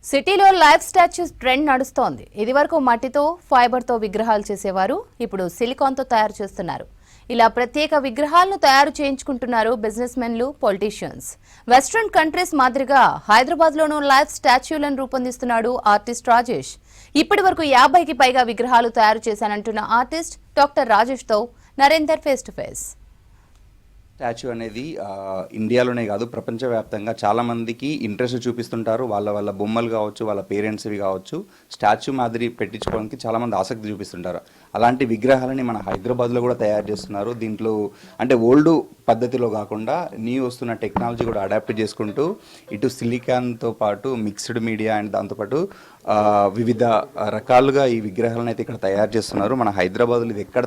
సిటీలో life statues trend నడుస్తోంది. ఇదివరకు మట్టితో ఫైబర్తో విగ్రహాలు చేసేవారు, ఇప్పుడు సిలికాన్తో తయారు చేస్తున్నారు. ఇలా ప్రత్యేక విగ్రహాలను తయారు చేయించుకుంటున్నారు బిజినెస్ మెన్లు, పొలిటీషియన్స్. వెస్ట్రన్ కంట్రీస్ మాదిరిగా హైదరాబాద్లోనూ లైఫ్ స్టాచ్యూలను రూపొందిస్తున్నాడు ఆర్టిస్ట్ రాజేష్. ఇప్పటి వరకు 50కి పైగా విగ్రహాలు తయారు చేశానంటున్న ఆర్టిస్ట్ డాక్టర్ రాజేష్తో Narender face to face. Statue అనేది ఇండియాలోనే కాదు ప్రపంచవ్యాప్తంగా చాలామందికి ఇంట్రెస్ట్ చూపిస్తుంటారు. వాళ్ళ బొమ్మలు కావచ్చు, వాళ్ళ పేరెంట్స్వి కావచ్చు, స్టాచ్యూ మాదిరి పెట్టించుకోవడానికి చాలామంది ఆసక్తి చూపిస్తుంటారు. అలాంటి విగ్రహాలని మన హైదరాబాద్లో కూడా తయారు చేస్తున్నారు. దీంట్లో అంటే ఓల్డ్ పద్ధతిలో కాకుండా న్యూ వస్తున్న టెక్నాలజీ కూడా అడాప్ట్ చేసుకుంటూ ఇటు సిలికాన్తో పాటు మిక్స్డ్ మీడియా అండ్ దాంతోపాటు వివిధ రకాలుగా ఈ విగ్రహాలను అయితే ఇక్కడ తయారు చేస్తున్నారు. మన హైదరాబాద్లో ఇది ఎక్కడ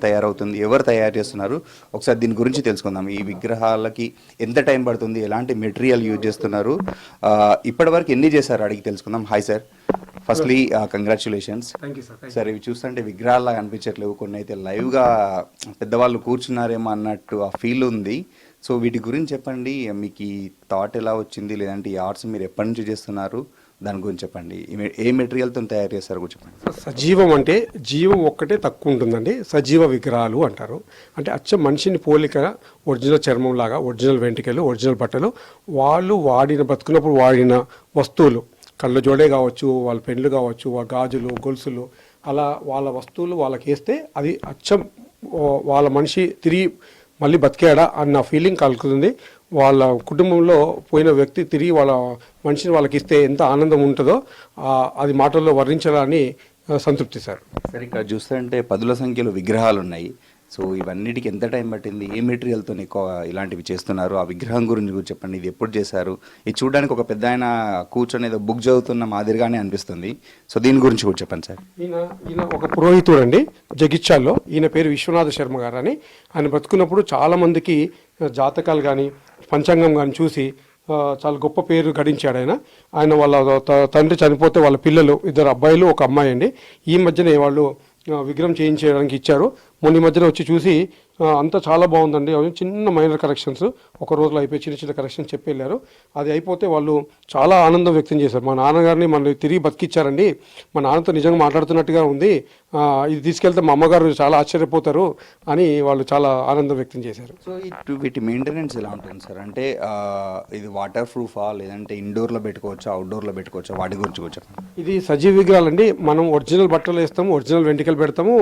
తయారవుతుంది, ఎవరు తయారు చేస్తున్నారు, ఒకసారి దీని గురించి తెలుసుకుందాం. ఈ విగ్రహాలకి ఎంత టైం పడుతుంది, ఎలాంటి మెటీరియల్ యూజ్ చేస్తున్నారు, ఇప్పటివరకు ఎన్ని చేశారు అడిగి తెలుసుకుందాం. Hi sir, firstly congratulations. Sir, ఇవి చూస్తుంటే విగ్రహాల్లా అనిపించట్లేవు, కొన్ని అయితే లైవ్గా పెద్దవాళ్ళు కూర్చున్నారేమో అన్నట్టు ఆ ఫీల్ ఉంది. సో వీటి గురించి చెప్పండి, మీకు ఈ థాట్ ఎలా వచ్చింది, లేదంటే ఈ ఆర్ట్స్ మీరు ఎప్పటి నుంచి చేస్తున్నారు, దాని గురించి చెప్పండి. ఏ మెటీరియల్తో తయారు చేస్తారు గురించి చెప్పండి. సజీవం అంటే జీవం ఒక్కటే తక్కువ ఉంటుందండి, సజీవ విగ్రహాలు అంటారు. అంటే అచ్చం మనిషిని పోలిక, ఒరిజినల్ చర్మం లాగా, ఒరిజినల్ వెంట్రుకలు, ఒరిజినల్ బట్టలు, వాళ్ళు బతుకున్నప్పుడు వాడిన వస్తువులు, కళ్ళ జోడే కావచ్చు, వాళ్ళ పెండ్లు కావచ్చు, గాజులు, గొలుసులు, అలా వాళ్ళ వస్తువులు వాళ్ళకి వేస్తే అది అచ్చం వాళ్ళ మనిషి తిరిగి మళ్ళీ బతికాడా అన్న ఫీలింగ్ కలుగుతుంది. వాళ్ళ కుటుంబంలో పోయిన వ్యక్తి తిరిగి వాళ్ళ మనిషిని వాళ్ళకి ఇస్తే ఎంత ఆనందం ఉంటుందో అది మాటల్లో వర్ణించాలని సంతృప్తి సార్. సార్, ఇక్కడ చూస్తుంటే పదుల సంఖ్యలో విగ్రహాలు ఉన్నాయి. సో ఇవన్నిటికి ఎంత టైం పట్టింది, ఏ మెటీరియల్తో ఎక్కువ ఇలాంటివి చేస్తున్నారు, ఆ విగ్రహం గురించి చెప్పండి. ఇది ఎప్పుడు చేశారు? ఇది చూడడానికి ఒక పెద్ద ఆయన కూర్చొని ఏదో బుక్ చదువుతున్న మాదిరిగానే అనిపిస్తుంది. సో దీని గురించి కూడా చెప్పండి సార్. ఈయన ఒక పురోహితుడు అండి, జగిత్యాల్లో. ఈయన పేరు విశ్వనాథ శర్మ గారు అని. ఆయన బతుకున్నప్పుడు చాలామందికి జాతకాలు కానీ పంచాంగం కానీ చూసి చాలా గొప్ప పేరు గడించాడు ఆయన వాళ్ళ తండ్రి చనిపోతే వాళ్ళ పిల్లలు, 2 అబ్బాయిలు 1 అమ్మాయి అండి. ఈ మధ్యనే వాళ్ళు విగ్రహం చేయించడానికి ఇచ్చారు. మొన్న మధ్యన వచ్చి చూసి అంతా చాలా బాగుందండి, చిన్న మైనర్ కరెక్షన్స్ ఒక రోజులో అయిపోయి చిన్న కరెక్షన్స్ చెప్పి వెళ్ళారు. అది అయిపోతే వాళ్ళు చాలా ఆనందం వ్యక్తం చేశారు. మా నాన్నగారిని మన తిరిగి బతికిచ్చారండి, మా నాన్నతో నిజంగా మాట్లాడుతున్నట్టుగా ఉంది, ఇది తీసుకెళ్తే మా అమ్మగారు చాలా ఆశ్చర్యపోతారు అని వాళ్ళు చాలా ఆనందం వ్యక్తం చేశారు. సో వీటి మెయింటెనెన్స్ ఎలా ఉంటుంది సార్? అంటే ఇది వాటర్ ప్రూఫా, లేదంటే ఇండోర్లో పెట్టుకోవచ్చా, అవుట్డోర్లో పెట్టుకోవచ్చా, వాటి గురించి కొంచెం. ఇది సజీవ విగ్రహాలండి. మనం ఒరిజినల్ బట్టలు వేస్తాము, ఒరిజినల్ వెంట్రుకలు పెడతాము,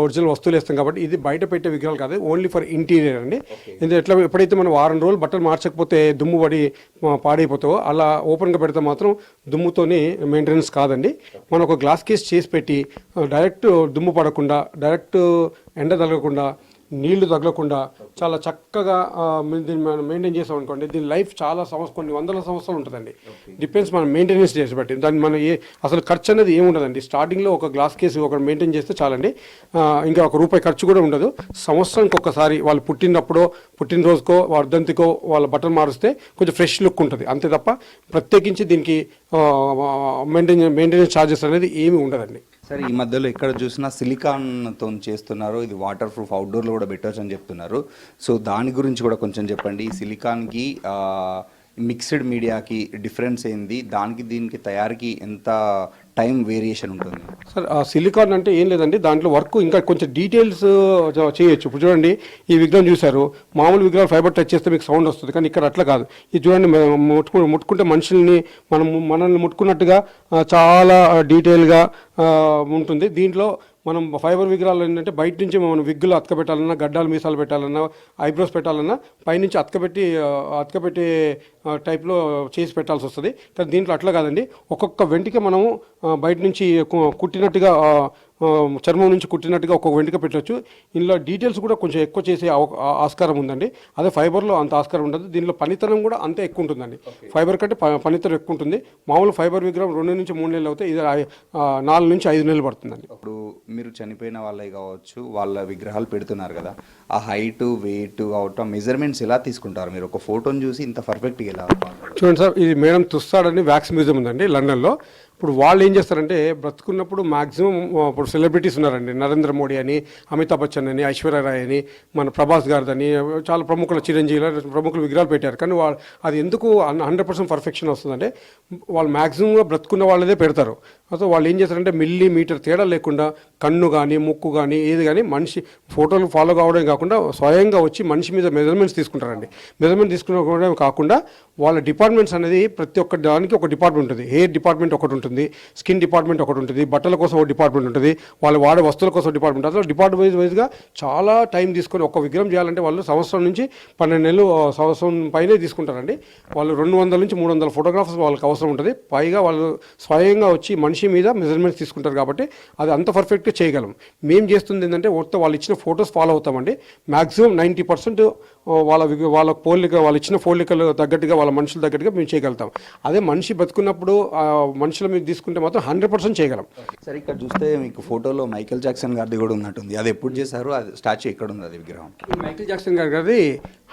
ఒరిజినల్ వస్తువులు వేస్తాం. కాబట్టి ఇది బయట పెట్టే విగ్రహాలు కాదు, ఓన్లీ ఫర్ ఇంటీరియర్ అండి. ఇది ఎప్పుడైతే మనం వారం రోజులు బట్టలు మార్చకపోతే దుమ్ము పడి పాడైపోతావో అలా ఓపెన్గా పెడితే మాత్రం దుమ్ముతోని మెయింటెనెన్స్ కాదండి. మనం ఒక గ్లాస్ కేస్ చేసి పెట్టి డైరెక్ట్ దుమ్ము పడకుండా, డైరెక్ట్ ఎండ తగలకుండా, నీళ్లు తగలకుండా చాలా చక్కగా దీన్ని మనం మెయింటైన్ చేసాం అనుకోండి, దీని లైఫ్ చాలా కొన్ని వందల సంవత్సరాలు ఉంటుందండి. డిపెండ్స్ మనం మెయింటెనెన్స్ చేసి బట్టి. దాన్ని మనం అసలు ఖర్చు అనేది ఏముండదండి. స్టార్టింగ్లో ఒక గ్లాస్ కేసు ఒక మెయింటైన్ చేస్తే చాలండి, ఇంకా ₹1 ఖర్చు కూడా ఉండదు. సంవత్సరానికి ఒక్కసారి వాళ్ళు పుట్టినప్పుడో, పుట్టినరోజుకో, వర్ధంతికో వాళ్ళ బట్టలు మారుస్తే కొంచెం ఫ్రెష్ లుక్ ఉంటుంది, అంతే తప్ప ప్రత్యేకించి దీనికి మెయింటెనెన్స్ ఛార్జెస్ అనేది ఏమీ ఉండదండి. సరే, ఈ మధ్యలో ఎక్కడ చూసినా సిలికాన్తో చేస్తున్నారు, ఇది వాటర్ ప్రూఫ్, అవుట్డోర్లో కూడా పెట్టవచ్చు అని చెప్తున్నారు. సో దాని గురించి కూడా కొంచెం చెప్పండి. ఈ సిలికాన్కి మిక్స్డ్ మీడియాకి డిఫరెన్స్ ఏంది, దానికి దీనికి తయారీకి ఎంత టైం వేరియేషన్ ఉంటుంది? సార్, సిలికాన్ అంటే ఏం లేదండి, దాంట్లో వర్క్ ఇంకా కొంచెం డీటెయిల్స్ చేయొచ్చు. ఇప్పుడు చూడండి, ఈ విగ్రహం చూశారు, మామూలు విగ్రహాలు ఫైబర్ టచ్ చేస్తే మీకు సౌండ్ వస్తుంది, కానీ ఇక్కడ అట్లా కాదు. ఇది చూడండి, ముట్టుకుంటే మనుషుల్ని మనల్ని ముట్టుకున్నట్టుగా చాలా డీటెయిల్గా ఉంటుంది. దీంట్లో మనం ఫైబర్ విగ్రహాలు ఏంటంటే బయట నుంచి మనం విగ్గులు అతకబెట్టాలన్నా, గడ్డాలు మీసాలు పెట్టాలన్నా, ఐబ్రోస్ పెట్టాలన్నా పైనుంచి అతకబెట్టే టైప్లో చేసి పెట్టాల్సి వస్తుంది. కానీ దీంట్లో అట్లా కాదండి, ఒక్కొక్క వెంటిక మనము బయట నుంచి కుట్టినట్టుగా, చర్మం నుంచి కుట్టినట్టుగా ఒక్కొక్క వెంటిక పెట్టవచ్చు. ఇందులో డీటెయిల్స్ కూడా కొంచెం ఎక్కువ చేసే ఆస్కారం ఉందండి. అదే ఫైబర్లో అంత ఆస్కారం ఉండదు. దీనిలో పనితనం కూడా అంతే ఎక్కువ ఉంటుందండి. ఫైబర్ కంటే పనితనం ఎక్కువ ఉంటుంది. మామూలు ఫైబర్ విగ్రహం 2 నుంచి 3 నెలలు అవుతాయి, ఇది 4 నుంచి 5 నెలలు పడుతుందండి. ఇప్పుడు మీరు చనిపోయిన వాళ్ళే కావచ్చు, వాళ్ళ విగ్రహాలు పెడుతున్నారు కదా, ఆ హైట్, వెయిట్ కావచ్చు, మెజర్మెంట్స్ ఎలా తీసుకుంటారు మీరు? ఒక ఫోటోని చూసి ఇంత పర్ఫెక్ట్గా ఎలా? చూడండి సార్, ఇది మేడం తుస్సాడ్ అని వ్యాక్స్ మ్యూజియం ఉందండి లండన్లో. ఇప్పుడు వాళ్ళు ఏం చేస్తారంటే బ్రతుకున్నప్పుడు మాక్సిమం ఇప్పుడు సెలబ్రిటీస్ ఉన్నారండి, నరేంద్ర మోడీ అని, అమితాబ్ బచ్చన్ అని, ఐశ్వర్య రాయ్ అని, మన ప్రభాస్ గారిదని, చాలా ప్రముఖుల చిరంజీవి ప్రముఖుల విగ్రహాలు పెట్టారు. కానీ వాళ్ళు అది ఎందుకు 100% పర్ఫెక్షన్ వస్తుందంటే వాళ్ళు మ్యాక్సిమంగా బ్రతుకున్న వాళ్ళదే పెడతారు. సో వాళ్ళు ఏం చేస్తారంటే మిల్లీమీటర్ తేడా లేకుండా కన్ను కానీ ముక్కు కానీ ఏది కానీ మనిషి ఫోటోలు ఫాలో కావడం కాకుండా స్వయంగా వచ్చి మనిషి మీద మెజర్మెంట్స్ తీసుకుంటారండి. మెజర్మెంట్ తీసుకునే కాకుండా వాళ్ళ డిపార్ట్మెంట్స్ అనేది ప్రతి ఒక్క దానికి ఒక డిపార్ట్మెంట్ ఉంటుంది. హెయిర్ డిపార్ట్మెంట్ ఒకటి ఉంటుంది, స్కిన్ డిపార్ట్మెంట్ ఒకటి ఉంటుంది, బట్టల కోసం ఒక డిపార్ట్మెంట్ ఉంటుంది, వాళ్ళు వాడే వస్తువుల కోసం డిపార్ట్మెంట్. అసలు డిపార్ట్మెంట్ వైజ్గా చాలా టైం తీసుకొని ఒక విగ్రహం చేయాలంటే వాళ్ళు సంవత్సరం నుంచి 12 నెలలు సంవత్సరం పైనే తీసుకుంటారండి. వాళ్ళు 200 నుంచి 300 ఫోటోగ్రాఫర్స్ వాళ్ళకి అవసరం ఉంటుంది. పైగా వాళ్ళు స్వయంగా వచ్చి మనిషి మీద మెజర్మెంట్స్ తీసుకుంటారు కాబట్టి అది అంత పర్ఫెక్ట్గా చేయగలం. మేము చేస్తుంది ఏంటంటే వాళ్ళు ఇచ్చిన ఫొటోస్ ఫాలో అవుతామండి. మ్యాక్సిమం 90% వాళ్ళ పోలిక వాళ్ళు ఇచ్చిన పోలికలు తగ్గట్టుగా వాళ్ళ మనుషుల తగ్గట్టుగా మేము చేయగలుగుతాం. అదే మనిషి బతుకున్నప్పుడు మనుషుల మీద తీసుకుంటే మాత్రం 100% చేయగలం. సరే, ఇక్కడ చూస్తే మీకు ఫోటోలో మైకేల్ జాక్సన్ గారిది కూడా ఉన్నట్టుంది. అది ఎప్పుడు చేశారు? అది స్టాచ్యూ ఎక్కడ ఉంది? అది విగ్రహం మైకేల్ జాక్సన్ గారి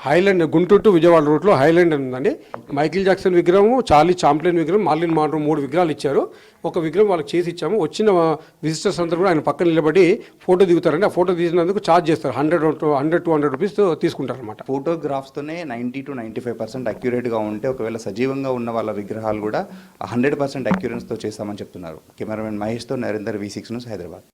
హైలాండ్, గుంటూరు టు విజయవాడ రూట్లో హైలాండ్ అని ఉందండి. మైకేల్ జాక్సన్ విగ్రహం, చార్లీ చాంప్లిన్ విగ్రహం, మార్లిన్ మాన్రో 3 విగ్రహాలు ఇచ్చారు. ఒక విగ్రహం వాళ్ళకి చేసి ఇచ్చాము. వచ్చిన విజిటర్స్ అందరూ కూడా ఆయన పక్కన నిలబడి ఫోటో దిగుతారండి. ఆ ఫోటో తీసినందుకు ఛార్జ్ చేస్తారు. 100-200 రూపీస్ తీసుకుంటారు అనమాట. ఫోటోగ్రాఫ్స్తోనే 90 to 95% అక్యురేట్గా ఉంటే, ఒకవేళ సజీవంగా ఉన్న వాళ్ళ విగ్రహాలు కూడా 100% అక్యురెన్స్తో చేస్తామని చెప్తున్నారు. కెమెరామెన్ మహేష్తో నరేందర్, V6 న్యూస్, హైదరాబాద్.